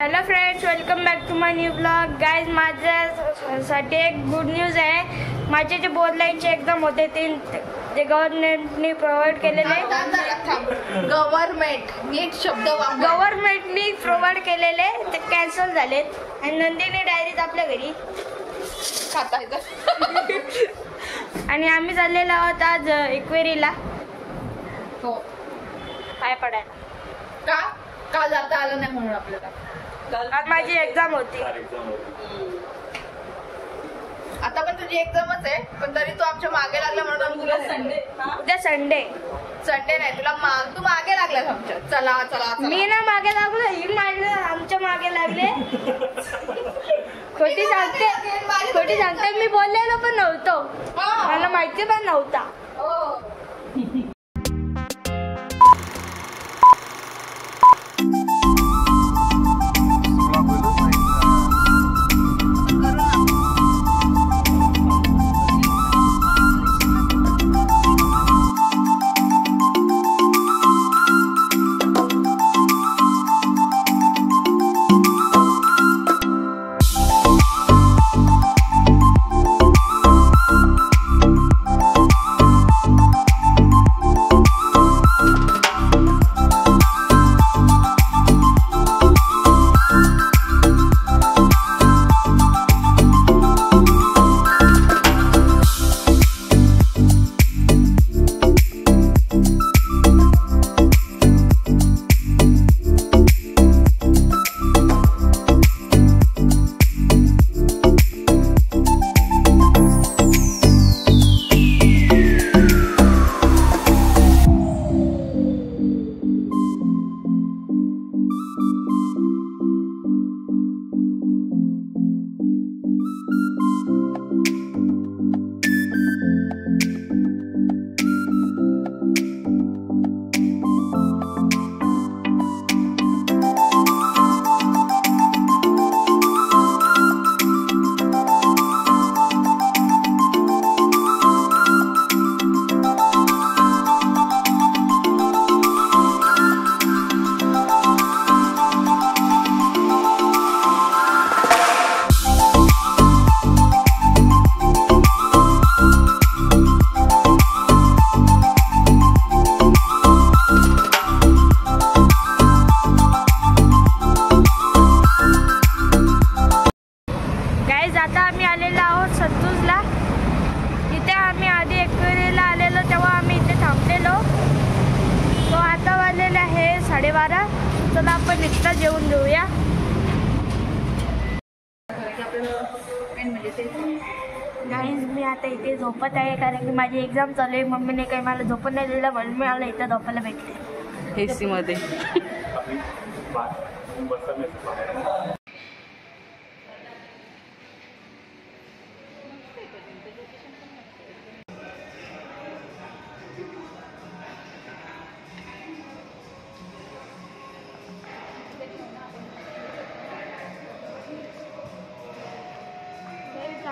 Hello friends, welcome back to my new blog. Guys, माझ्यासाठी एक good news आहे. माझे जे बोर्ड लाईनचे एक्झाम होते ते जे गव्हर्नमेंटने प्रोव्हाइड केलेले गव्हर्नमेंटनी प्रोव्हाइड केलेले ते कॅन्सल झालेत आणि नंदिनी डायरीज आपल्या घरी आणि आम्ही चाललेलो आहोत आज इक्वेरीला. हो, पाय पडायला. का जाता आलं नाही म्हणून आपल्याला. आज माझी एक्झाम होती. आता पण तुझी एक्झामच आहे, पण तरी तू आमच्या मागे लागला म्हणून तुला उद्या संडे नाही, तुला तू मागे लागलास आमच्या. चला चला, मी ना मागे लागलो, ही माझ्या आमच्या मागे लागले. खोटी सांगते मी बोललेलो पण नव्हतो, मला माहिती पण नव्हता. आता आम्ही आलेलो आहोत सत्तूजला. इथे आम्ही आधी इक्वेरीला आलेलो तेव्हा आम्ही इथे थांबलेलो. तो आता वाजलेला आहे 12:30. चला आपण इथं जेवून घेऊया. गाईज, मी आता इथे झोपत आहे कारण की माझी एक्झाम चालू आहे. मम्मीने काही मला झोपून नाही दिलं म्हणून मी मला इथं झोपायला भेटते AC मध्ये.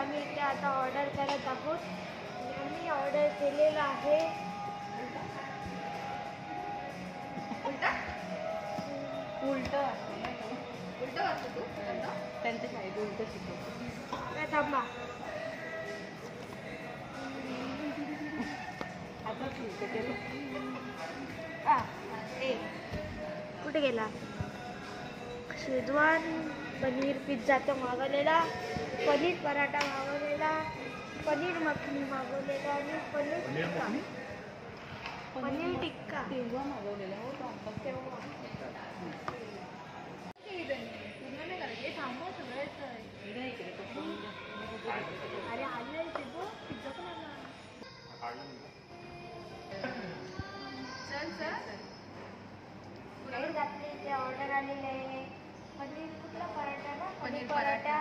आम्ही इथे आता ऑर्डर करत आहोत. आम्ही ऑर्डर केलेलं आहे उलट वाटतं तू त्यांच्या साईड उलट शिकव. थांबा, कुठे गेला? शेजवान पनीर पिझ्झा तो मागवलेला, पनीर पराठा मागवलेला, पनीर मखनी मागवलेला आणि पनीर टिक्का तेव्हा मागवलेला. अरे आले पिझ्झा पण आला. इथे ऑर्डर आलेले आहे. पनीर कुठला पराठा ना? पनीर पराठा.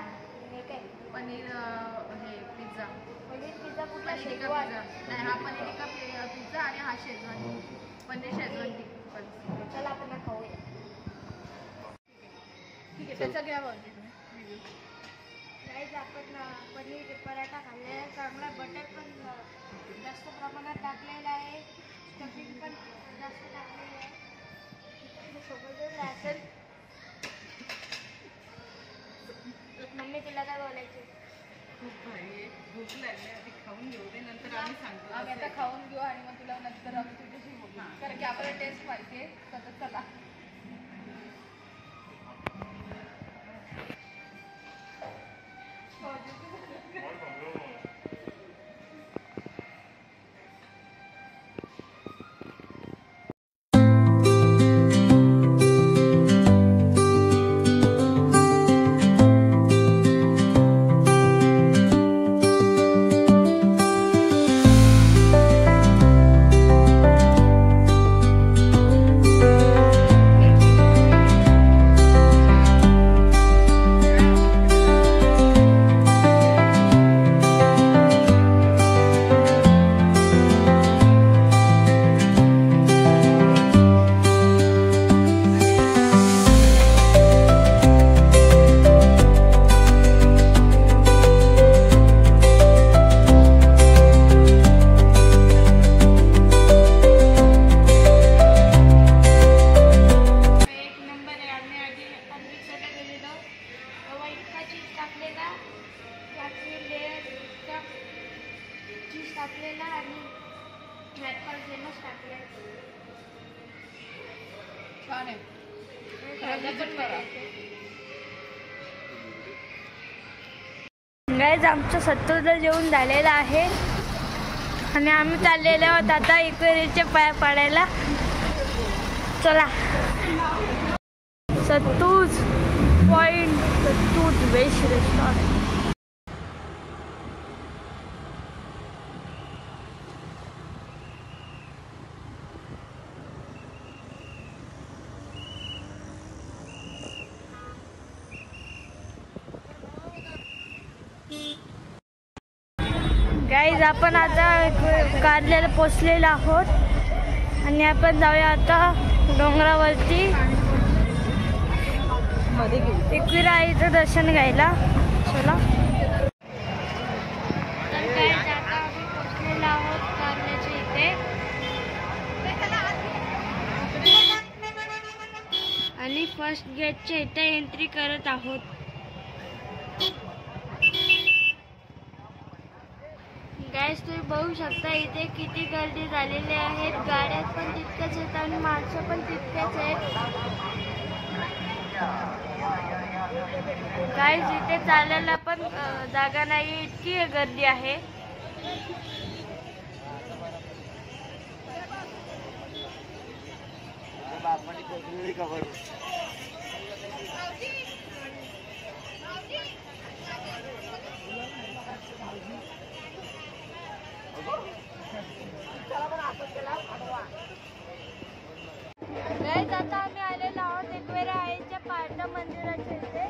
हे काय पनीर हे पिझ्झा. पनीर पिझ्झा कुठला? शेजवान नाही, हा पनीर टिक्का पिझ्झा आणि हा शेजवान पनीर शेजवान टिक्का. चला आपण खाऊया. ठीक आहे, त्याचा घ्या तुम्ही. गाईज, आपण पनीर पराठा खाल्लेला आहे. चांगला बटर पण जास्त प्रमाणात टाकलेला आहे, स्टफिंग पण जास्त टाकलेलं आहे. सोबत असेल आणि मग तुला नंतर आम्ही तुझ्याशी बोलू कारण की आपल्याला टेस्ट पाहिजे तर चला. टाकलेला आणि छान आहे. गाईज आमचं सत्तूचं जेवण झालेलं आहे आणि आम्ही चाललेलो आहोत आता इक्वेरीचे पाय पाडायला. चला सत्तूज पॉइंट, सत्तूज वेज रेस्टॉरंट. गाईज आपण आता कारल्याला पोचलेलो आहोत आणि आपण जाऊया आता डोंगरावरती एकविरा आईचं दर्शन घ्यायला. चला तर गाईज आता आम्ही पोचलेलो आहोत कारल्याच्या इथे आणि फर्स्ट गेटच्या इथे एंट्री करत आहोत. गाईज तुम्ही बघू शकता इथे किती गर्दी झालेली आहेत. गाड्या पण तितक्याच आहेत आणि माणसं पण तितकेच आहेत. गाईज इथे चालायला पण जागा नाही, इतकी गर्दी आहे. गाईज आता आम्ही आलेलो आहोत एकवेरा आईच्या पार्था मंदिराच्या इथे.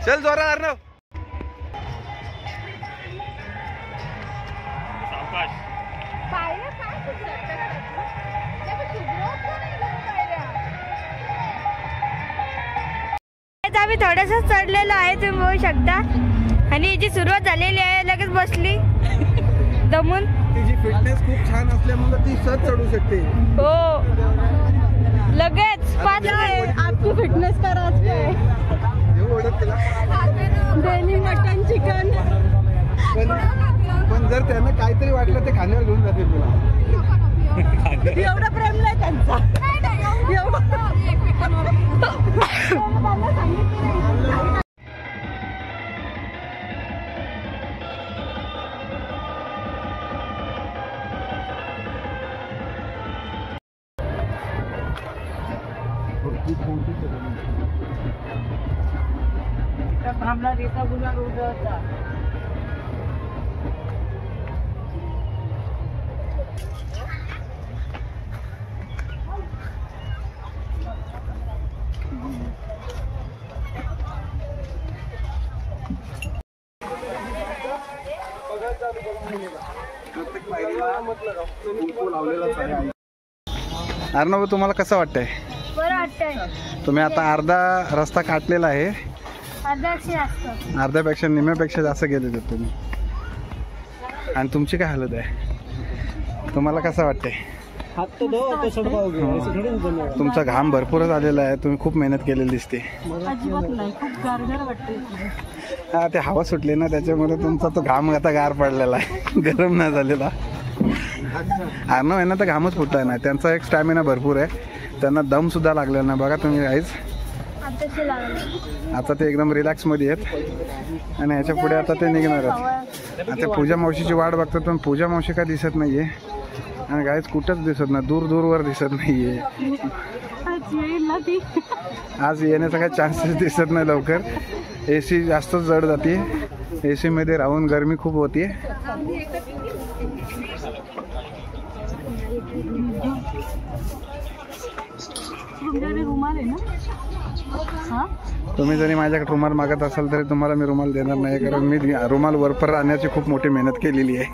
चल जोरात अर्णव. आम्ही थोडंसं चढलेलो आहे, तुम्ही बघू शकता. आणि याची सुरुवात झालेली आहे, लगेच बसली दमून. तिची फिटनेस खूप छान असल्यामुळे ती सहज चढू शकते. हो लगेच 5 आपकी फिटनेस का राज क्या है? Daily mutton chicken. पण जर त्यांना काहीतरी वाटलं ते खाण्यावर घेऊन जाते तुला. एवढा प्रेम नाही त्यांचा. थांबला रेता गुला रोड होता. अर्णव, तुम्हाला कसं वाटतंय? बरं वाटतंय. तुम्ही आता अर्धा रस्ता काटलेला आहे. अर्ध्यापेक्षा निम्म्यापेक्षा जास्त गेलेले तुम्ही. आणि तुमची काय हालत आहे? तुम्हाला कसं वाटतंय? तुमचा घाम भरपूरच आलेला आहे. तुम्ही खूप मेहनत केलेली दिसते. हा, ते हवा सुटली ना त्याच्यामुळे तुमचा तो घाम आता गार पडलेला आहे, गरम नाही झालेला. अर्णव यांना तर घामच फुटला नाही. त्यांचा एक स्टॅमिना भरपूर आहे, त्यांना दम सुद्धा लागलेला नाही. बघा तुम्ही आईच आता ते एकदम रिलॅक्स मध्ये आहेत. आणि ह्याच्या पुढे आता ते निघणार आहेत. आता पूजा मावशीची वाट बघतात, पण पूजा मावशी काय दिसत नाहीये. आणि गाईच कुठंच दिसत नाही, दूरवर दिसत नाहीये. आज येण्याचा काही चान्सेस दिसत नाही लवकर. AC जास्त जड जाते. AC मध्ये राहून गरमी खूप होती. तुम्ही जरी माझ्याकडे रुमाल मागत असाल तरी तुम्हाला मी रुमाल देणार नाही, कारण मी रुमाल वरपर आणण्याची खूप मोठी मेहनत केलेली आहे.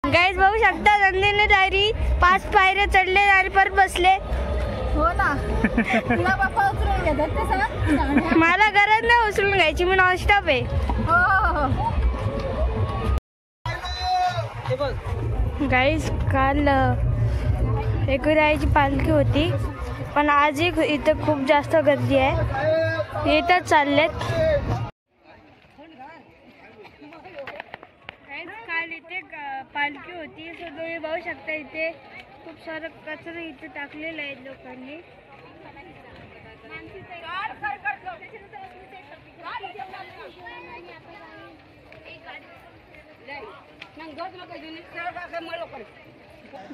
गाईज बघू शकता, नंदीने डायरी 5 पायऱ्या चढले आणि परत बसले. हो ना. तुला बाप्पा उचलून घेतात ते सांग. मला गरज नाही उचलून घ्यायची, मी नॉनस्टॉप आहे. गाईज काल एकविराईची पालखी होती, पण आजही इथं खूप जास्त गर्दी आहे. येतच चाललेत. काल इथे पालखी होती, सो तुम्ही बघू शकता इथे खूप सारं कचरा इथे टाकलेला आहे लोकांनी.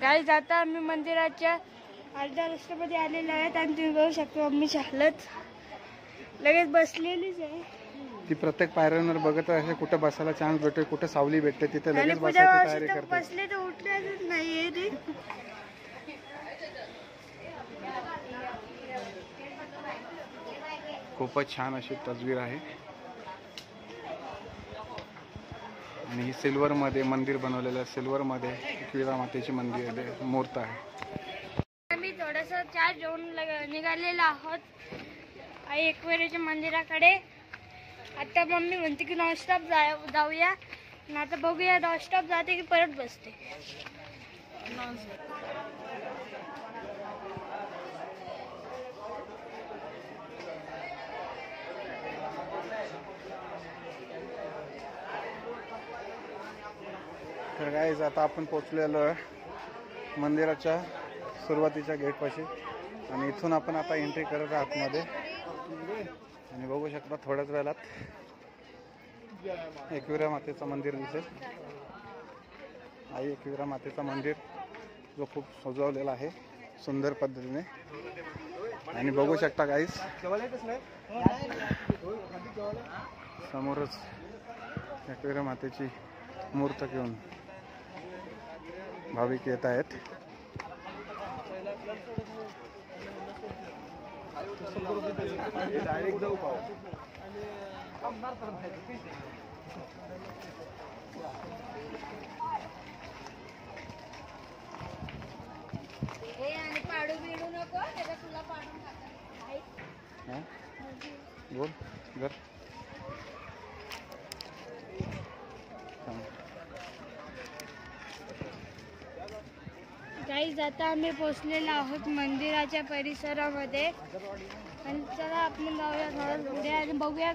गाईज आता आम्ही मंदिराच्या अर्ध्या रस्त्यामध्ये आलेलो आहेत आणि तुम्ही बघू शकता मम्मीची हालत लगेच बसलेलीच आहे. ती प्रत्येक पायऱ्यांवर बघत आहे कुठं बसायला चान्स भेटतोय, कुठं सावली भेटते, तिथे लगेच बसायची तयारी करते. बसले तर उठलेच नाहीये ते. खूपच छान अशी तस्वीर आहे. आणि ही सिल्वर मध्ये मंदिर बनवलेलं आहे. सिल्वर मध्ये एकविरा मातेची मंदिर मूर्त आहे. आम्ही थोडस चहा घेऊन निघालेलो आहोत आई एकविरेच्या मंदिराकडे. आता मम्मी म्हणते की नॉनस्टॉप जाऊया. आता बघूया नॉनस्टॉप जाते की परत बसते. तर गाईज आता आपण पोचलेलो आहे मंदिराच्या सुरुवातीच्या गेटपाशी. आणि इथून आपण आता एंट्री करत आहात मध्ये. आणि बघू शकता थोड्याच वेळात एकविरा मातेचं मंदिर दिसेल. आई एकविरा मातेचं मंदिर जो खूप सजवलेला आहे सुंदर पद्धतीने. आणि बघू शकता गाईस समोरच एकविरा मातेची मूर्त घेऊन भाविक येत आहेत. आणि पाडू बिडू नको त्याचा तुला पाडून टाका. बोल घर गाईज आता आम्ही पोचलेलो आहोत मंदिराच्या परिसरामध्ये. आणि चला आपण जाऊया थोडं पुढे आणि बघूया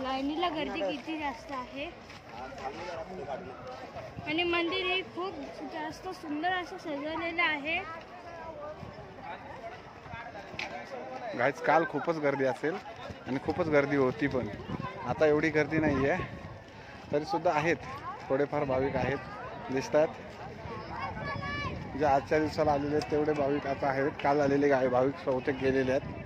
लाईनीला गर्दी किती जास्त आहे. आणि मंदिर हे खूप जास्त सुंदर असं सजवलेलं आहे. गाईज काल खूपच गर्दी असेल आणि खूपच गर्दी होती, पण आता एवढी गर्दी नाही आहे. तरी सुद्धा आहेत, थोडेफार भाविक आहेत दिसतात. जे आजच्या दिवसाला आलेले आहेत तेवढे भाविक आता आहेत. काल आलेले भाविक बहुतेक गेलेले आहेत.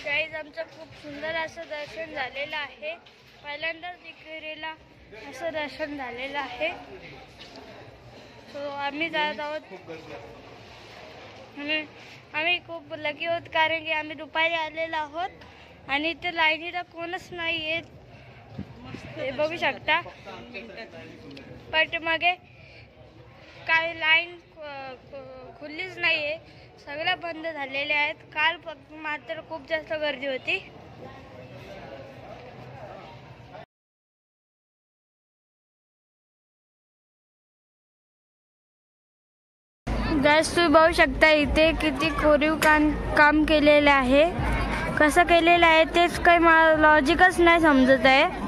गाईज आमचं खूप सुंदर असं दर्शन झालेलं आहे. पहिल्यांदाच एकविरेला असं दर्शन झालेलं आहे. सो आम्ही जात आहोत. आम्ही खूप लकी आहोत कारण की आम्ही दुपारी आलेलो आहोत आणि इथे लाईनीला कोणच नाही येत, हे बघू शकता. पण मग काही लाईन खुल्लीच नाही आहे, सगळं बंद झालेले आहेत. काल मात्र खूप जास्त गर्दी होती. गाईस तुम्ही बघू शकता इथे किती कोरीव काम केलेलं आहे. कसं केलेलं आहे तेच काही मला लॉजिकच नाही समजत आहे.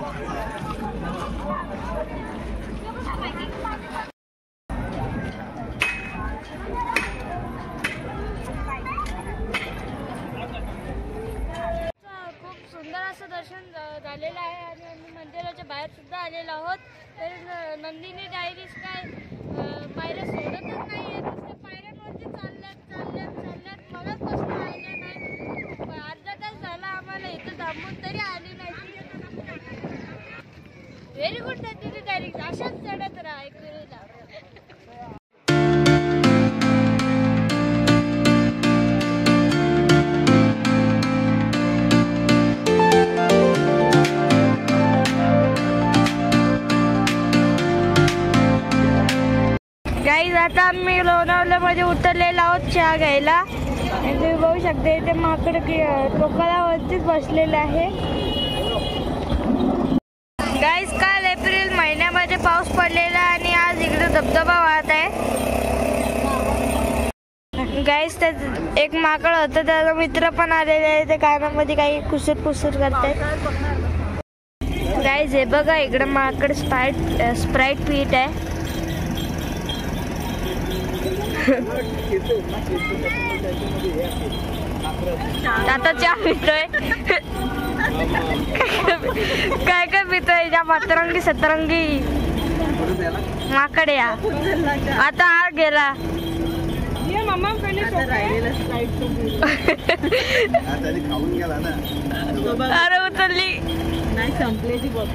दर्शन झालेलं आहे आणि आम्ही मंदिराच्या बाहेर सुद्धा आलेलो आहोत. तर नंदिनी डायरीज काय पायऱ्या सोडतच नाही आहे, नुसते पायऱ्यांवरती चालल्यात मलाचपासून आल्या नाही. अर्धा तास झाला आम्हाला इथं थांबून तरी आली नाही. व्हेरी गुड नंदिनी डायरीज, अशाच चढत राहा एकविरेला. गाईज आता आम्ही लोणावळ्यामध्ये उतरलेलो आहोत चहा घ्यायला. तुम्ही बघू शकता इथे माकड टोकालावरतीच बसलेलं आहे. गाईज काल एप्रिल महिन्यामध्ये पाऊस पडलेला आणि आज इकडे धबधबा वाहत आहे. गाईज त्यात एक माकड होतं, त्याचा मित्र पण आलेले आहे. ते कानामध्ये काही कुसूर करतात. गाईज हे बघा इकडे माकड स्प्राईट पीट आहे. आता चहा पितोय. काय पितोय? ज्या मतरंगी सतरंगी माकडे या आता हा गेला खाऊन गेला ना अरे उचलली नाही संपले ती बघ